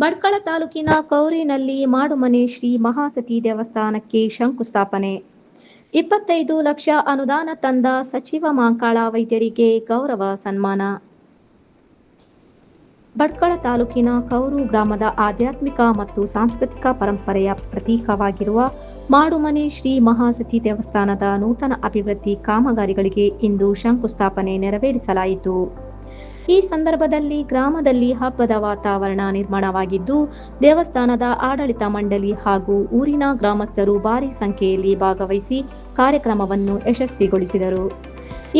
ಭಟ್ಕಳ ತಾಲೂಕಿನ ಕೌರಿನಲ್ಲಿ ಮಾಡುಮನೆ ಶ್ರೀ ಮಹಾಸತಿ ದೇವಸ್ಥಾನಕ್ಕೆ ಶಂಕುಸ್ಥಾಪನೆ. 25 ಲಕ್ಷ ಅನುದಾನ ತಂದ ಸಚಿವ ಮಾಂಕಾಳ ವೈದ್ಯರಿಗೆ ಗೌರವ ಸನ್ಮಾನ. ಭಟ್ಕಳ ತಾಲೂಕಿನ ಕೌರು ಗ್ರಾಮದ ಆಧ್ಯಾತ್ಮಿಕ ಮತ್ತು ಸಾಂಸ್ಕೃತಿಕ ಪರಂಪರೆಯ ಪ್ರತೀಕವಾಗಿರುವ ಮಾಡುಮನೆ ಶ್ರೀ ಮಹಾಸತಿ ದೇವಸ್ಥಾನದ ನೂತನ ಅಭಿವೃದ್ಧಿ ಕಾಮಗಾರಿಗಳಿಗೆ ಇಂದು ಶಂಕುಸ್ಥಾಪನೆ ನೆರವೇರಿಸಲಾಯಿತು. ಈ ಸಂದರ್ಭದಲ್ಲಿ ಗ್ರಾಮದಲ್ಲಿ ಹಬ್ಬದ ವಾತಾವರಣ ನಿರ್ಮಾಣವಾಗಿದ್ದು, ದೇವಸ್ಥಾನದ ಆಡಳಿತ ಮಂಡಳಿ ಹಾಗೂ ಊರಿನ ಗ್ರಾಮಸ್ಥರು ಭಾರಿ ಸಂಖ್ಯೆಯಲ್ಲಿ ಭಾಗವಹಿಸಿ ಕಾರ್ಯಕ್ರಮವನ್ನು ಯಶಸ್ವಿಗೊಳಿಸಿದರು.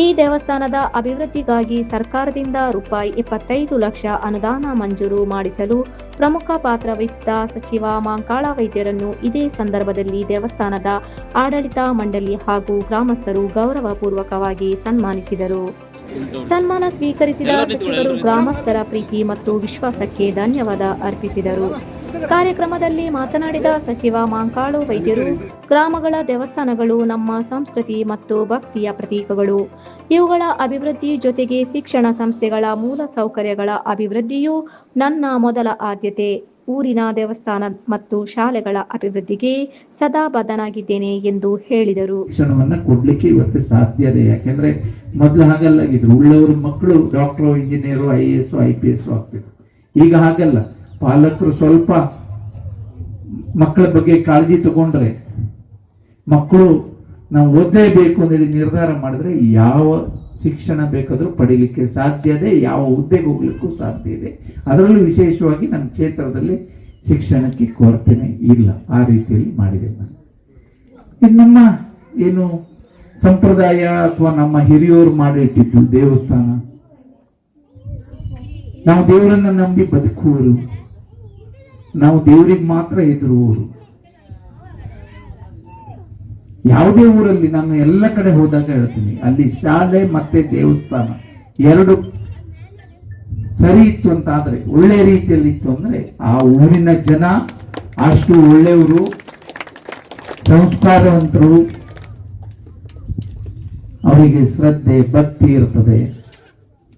ಈ ದೇವಸ್ಥಾನದ ಅಭಿವೃದ್ಧಿಗಾಗಿ ಸರ್ಕಾರದಿಂದ ₹25 ಲಕ್ಷ ಅನುದಾನ ಮಂಜೂರು ಮಾಡಿಸಲು ಪ್ರಮುಖ ಪಾತ್ರ ವಹಿಸಿದ ಸಚಿವ ಮಾಂಕಾಳ ವೈದ್ಯರನ್ನು ಇದೇ ಸಂದರ್ಭದಲ್ಲಿ ದೇವಸ್ಥಾನದ ಆಡಳಿತ ಮಂಡಳಿ ಹಾಗೂ ಗ್ರಾಮಸ್ಥರು ಗೌರವಪೂರ್ವಕವಾಗಿ ಸನ್ಮಾನಿಸಿದರು. ಸನ್ಮಾನ ಸ್ವೀಕರಿಸಿದ ಸಚಿವರು ಗ್ರಾಮಸ್ಥರ ಪ್ರೀತಿ ಮತ್ತು ವಿಶ್ವಾಸಕ್ಕೆ ಧನ್ಯವಾದ ಅರ್ಪಿಸಿದರು. ಕಾರ್ಯಕ್ರಮದಲ್ಲಿ ಮಾತನಾಡಿದ ಸಚಿವ ಮಾಂಕಾಳ ವೈದ್ಯರು, ಗ್ರಾಮಗಳ ದೇವಸ್ಥಾನಗಳು ನಮ್ಮ ಸಂಸ್ಕೃತಿ ಮತ್ತು ಭಕ್ತಿಯ ಪ್ರತೀಕಗಳು. ಇವುಗಳ ಅಭಿವೃದ್ಧಿ ಜೊತೆಗೆ ಶಿಕ್ಷಣ ಸಂಸ್ಥೆಗಳ ಮೂಲ ಸೌಕರ್ಯಗಳ ಅಭಿವೃದ್ಧಿಯೂ ನನ್ನ ಮೊದಲ ಆದ್ಯತೆ. ಊರಿನ ದೇವಸ್ಥಾನ ಮತ್ತು ಶಾಲೆಗಳ ಅಭಿವೃದ್ಧಿಗೆ ಸದಾ ಬದ್ಧನಾಗಿದ್ದೇನೆ ಎಂದು ಹೇಳಿದರು. ಶಿಕ್ಷಣವನ್ನ ಕೊಡ್ಲಿಕ್ಕೆ ಇವತ್ತು ಸಾಧ್ಯತೆ. ಯಾಕೆಂದ್ರೆ ಮೊದಲು ಹಾಗಲ್ಲ ಇದ್ರು, ಉಳ್ಳವರು ಮಕ್ಕಳು ಡಾಕ್ಟರ್, ಇಂಜಿನಿಯರ್, IAS, IPS ಆಗ್ತಿದ್ರು. ಈಗ ಹಾಗಲ್ಲ. ಪಾಲಕರು ಸ್ವಲ್ಪ ಮಕ್ಕಳ ಬಗ್ಗೆ ಕಾಳಜಿ ತಗೊಂಡ್ರೆ, ಮಕ್ಕಳು ನಾವು ಓದಲೇಬೇಕು ಅಂತೇಳಿ ನಿರ್ಧಾರ ಮಾಡಿದ್ರೆ ಯಾವ ಶಿಕ್ಷಣ ಬೇಕಾದ್ರೂ ಪಡೀಲಿಕ್ಕೆ ಸಾಧ್ಯ ಇದೆ, ಯಾವ ಹುದ್ದೆಗೆ ಹೋಗ್ಲಿಕ್ಕೂ ಸಾಧ್ಯ ಇದೆ. ಅದರಲ್ಲೂ ವಿಶೇಷವಾಗಿ ನಮ್ಮ ಕ್ಷೇತ್ರದಲ್ಲಿ ಶಿಕ್ಷಣಕ್ಕೆ ಕೊರತೆನೆ ಇಲ್ಲ. ಆ ರೀತಿಯಲ್ಲಿ ಮಾಡಿದೆ ನಾನು. ನಮ್ಮ ಏನು ಸಂಪ್ರದಾಯ ಅಥವಾ ನಮ್ಮ ಹಿರಿಯವರು ಮಾಡಿಟ್ಟಿದ್ದು ದೇವಸ್ಥಾನ, ನಾವು ದೇವರನ್ನ ನಂಬಿ ಬದುಕುವರು, ನಾವು ದೇವರಿಗೆ ಮಾತ್ರ ಎದುರುವರು. ಯಾವುದೇ ಊರಲ್ಲಿ ನಾನು ಎಲ್ಲ ಕಡೆ ಹೋದಾಗ ಹೇಳ್ತೀನಿ, ಅಲ್ಲಿ ಶಾಲೆ ಮತ್ತೆ ದೇವಸ್ಥಾನ ಎರಡು ಸರಿ ಇತ್ತು ಅಂತ ಆದ್ರೆ, ಒಳ್ಳೆ ರೀತಿಯಲ್ಲಿ ಇತ್ತು ಅಂದ್ರೆ ಆ ಊರಿನ ಜನ ಅಷ್ಟು ಒಳ್ಳೆಯವರು, ಸಂಸ್ಕಾರವಂತರು, ಅವರಿಗೆ ಶ್ರದ್ಧೆ ಭಕ್ತಿ ಇರ್ತದೆ.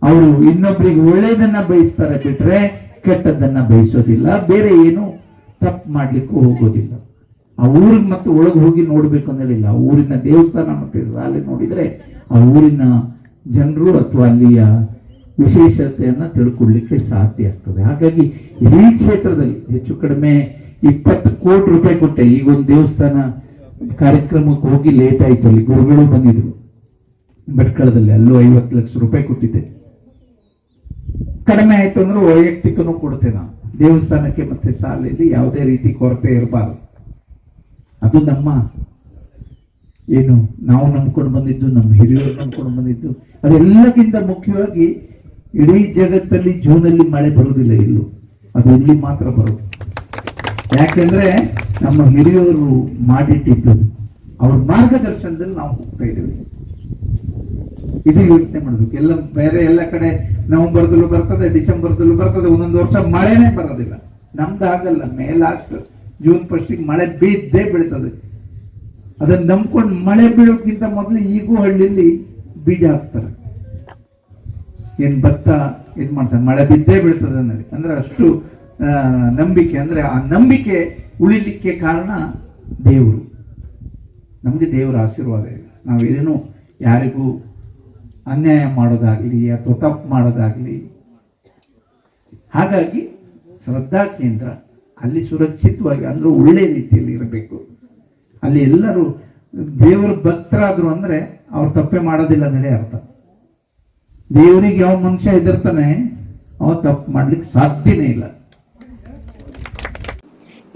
ಅವರು ಇನ್ನೊಬ್ಬರಿಗೆ ಒಳ್ಳೆಯದನ್ನ ಬಯಸ್ತಾರೆ ಬಿಟ್ರೆ ಕೆಟ್ಟದ್ದನ್ನ ಬಯಸೋದಿಲ್ಲ. ಬೇರೆ ಏನು ತಪ್ಪು ಮಾಡ್ಲಿಕ್ಕೂ ಹೋಗೋದಿಲ್ಲ. ಆ ಊರಿಗೆ ಮತ್ತೆ ಒಳಗೆ ಹೋಗಿ ನೋಡ್ಬೇಕು ಅಂದೇಳಿಲ್ಲ. ಆ ಊರಿನ ದೇವಸ್ಥಾನ ಮತ್ತೆ ಶಾಲೆ ನೋಡಿದ್ರೆ ಆ ಊರಿನ ಜನರು ಅಥವಾ ಅಲ್ಲಿಯ ವಿಶೇಷತೆಯನ್ನ ತಿಳ್ಕೊಳ್ಳಿಕ್ಕೆ ಸಾಧ್ಯ ಆಗ್ತದೆ. ಹಾಗಾಗಿ ಈ ಕ್ಷೇತ್ರದಲ್ಲಿ ಹೆಚ್ಚು ಕಡಿಮೆ 20 ಕೋಟಿ ರೂಪಾಯಿ ಕೊಟ್ಟೆ. ಈಗ ಒಂದು ದೇವಸ್ಥಾನ ಕಾರ್ಯಕ್ರಮಕ್ಕೆ ಹೋಗಿ ಲೇಟ್ ಆಯ್ತು, ಅಲ್ಲಿ ಗುರುಗಳು ಬಂದಿದ್ರು ಭಟ್ಕಳದಲ್ಲಿ, ಅಲ್ಲೂ 50 ಲಕ್ಷ ರೂಪಾಯಿ ಕೊಟ್ಟಿದ್ದೆ. ಕಡಿಮೆ ಆಯ್ತು ಅಂದ್ರೆ ವೈಯಕ್ತಿಕನೂ ಕೊಡ್ತೇನೆ ನಾನು. ದೇವಸ್ಥಾನಕ್ಕೆ ಮತ್ತೆ ಶಾಲೆಯಲ್ಲಿ ಯಾವುದೇ ರೀತಿ ಕೊರತೆ ಇರಬಾರದು. ಅದು ನಮ್ಮ ಏನು ನಾವು ನಂಬ್ಕೊಂಡು ಬಂದಿದ್ದು, ನಮ್ಮ ಹಿರಿಯರು ನಂಬ್ಕೊಂಡು ಬಂದಿದ್ದು. ಅದೆಲ್ಲಕ್ಕಿಂತ ಮುಖ್ಯವಾಗಿ ಇಡೀ ಜಗತ್ತಲ್ಲಿ ಜೂನಲ್ಲಿ ಮಳೆ ಬರುವುದಿಲ್ಲ, ಇಲ್ಲೂ ಅದು ಇಲ್ಲಿ ಮಾತ್ರ ಬರೋದು. ಯಾಕೆಂದ್ರೆ ನಮ್ಮ ಹಿರಿಯರು ಮಾಡಿಟ್ಟಿದ್ದು, ಅವ್ರ ಮಾರ್ಗದರ್ಶನದಲ್ಲಿ ನಾವು ಹೋಗ್ತಾ ಇದ್ದೀವಿ. ಇದು ಯೋಚನೆ ಮಾಡ್ಬೇಕು. ಎಲ್ಲ ಬೇರೆ ಎಲ್ಲ ಕಡೆ ನವೆಂಬರ್ದಲ್ಲೂ ಬರ್ತದೆ, ಡಿಸೆಂಬರ್ದಲ್ಲೂ ಬರ್ತದೆ, ಒಂದೊಂದು ವರ್ಷ ಮಳೆನೇ ಬರೋದಿಲ್ಲ. ನಮ್ದು ಆಗಲ್ಲ. ಮೇ ಲಾಸ್ಟ್ ಜೂನ್ ಫಸ್ಟಿಗೆ ಮಳೆ ಬಿದ್ದೇ ಬೀಳ್ತದೆ. ಅದನ್ನ ನಂಬ್ಕೊಂಡು ಮಳೆ ಬೀಳೋಕ್ಕಿಂತ ಮೊದಲು ಈಗೂ ಹಳ್ಳಿಲಿ ಬೀಜ ಹಾಕ್ತಾರೆ. ಏನ್ ಭತ್ತ ಇದ್ ಮಾಡ್ತಾರೆ, ಮಳೆ ಬಿದ್ದೇ ಬೀಳ್ತದೆ ಅನ್ನೋದು. ಅಂದ್ರೆ ಅಷ್ಟು ನಂಬಿಕೆ. ಅಂದ್ರೆ ಆ ನಂಬಿಕೆ ಉಳಿಲಿಕ್ಕೆ ಕಾರಣ ದೇವರು. ನಮ್ಗೆ ದೇವರ ಆಶೀರ್ವಾದ ಇದೆ. ನಾವೇನು ಯಾರಿಗೂ ಅನ್ಯಾಯ ಮಾಡೋದಾಗ್ಲಿ ಅಥವಾ ತಪ್ಪು ಮಾಡೋದಾಗ್ಲಿ. ಹಾಗಾಗಿ ಶ್ರದ್ಧಾ ಕೇಂದ್ರ ಅಲ್ಲಿ ಸುರಕ್ಷಿತವಾಗಿ ಅಂದ್ರೆ ಒಳ್ಳೆ ರೀತಿಯಲ್ಲಿ ಇರಬೇಕು. ಅಲ್ಲಿ ಎಲ್ಲರೂ ದೇವರ ಭಕ್ತರಾದ್ರು ಅಂದ್ರೆ ಅವ್ರು ತಪ್ಪೆ ಮಾಡೋದಿಲ್ಲ ಅನ್ನೋದೇ ಅರ್ಥ. ದೇವರಿಗೆ ಯಾವ ಮನುಷ್ಯ ಹೆದರ್ತಾನೆ ಅವ ತಪ್ಪು ಮಾಡ್ಲಿಕ್ಕೆ ಸಾಧ್ಯನೇ ಇಲ್ಲ.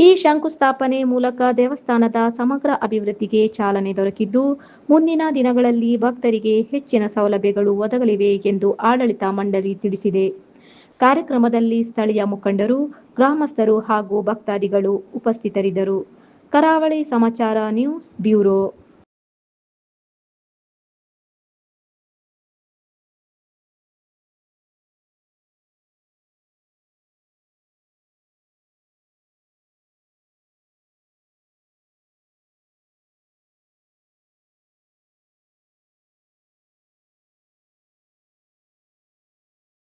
ಈ ಶಂಕುಸ್ಥಾಪನೆ ಮೂಲಕ ದೇವಸ್ಥಾನದ ಸಮಗ್ರ ಅಭಿವೃದ್ಧಿಗೆ ಚಾಲನೆ ದೊರಕಿದ್ದು, ಮುಂದಿನ ದಿನಗಳಲ್ಲಿ ಭಕ್ತರಿಗೆ ಹೆಚ್ಚಿನ ಸೌಲಭ್ಯಗಳು ಒದಗಲಿವೆ ಎಂದು ಆಡಳಿತ ಮಂಡಳಿ ತಿಳಿಸಿದೆ. ಕಾರ್ಯಕ್ರಮದಲ್ಲಿ ಸ್ಥಳೀಯ ಮುಖಂಡರು, ಗ್ರಾಮಸ್ಥರು ಹಾಗೂ ಭಕ್ತಾದಿಗಳು ಉಪಸ್ಥಿತರಿದ್ದರು. ಕರಾವಳಿ ಸಮಾಚಾರ ನ್ಯೂಸ್ ಬ್ಯೂರೋ.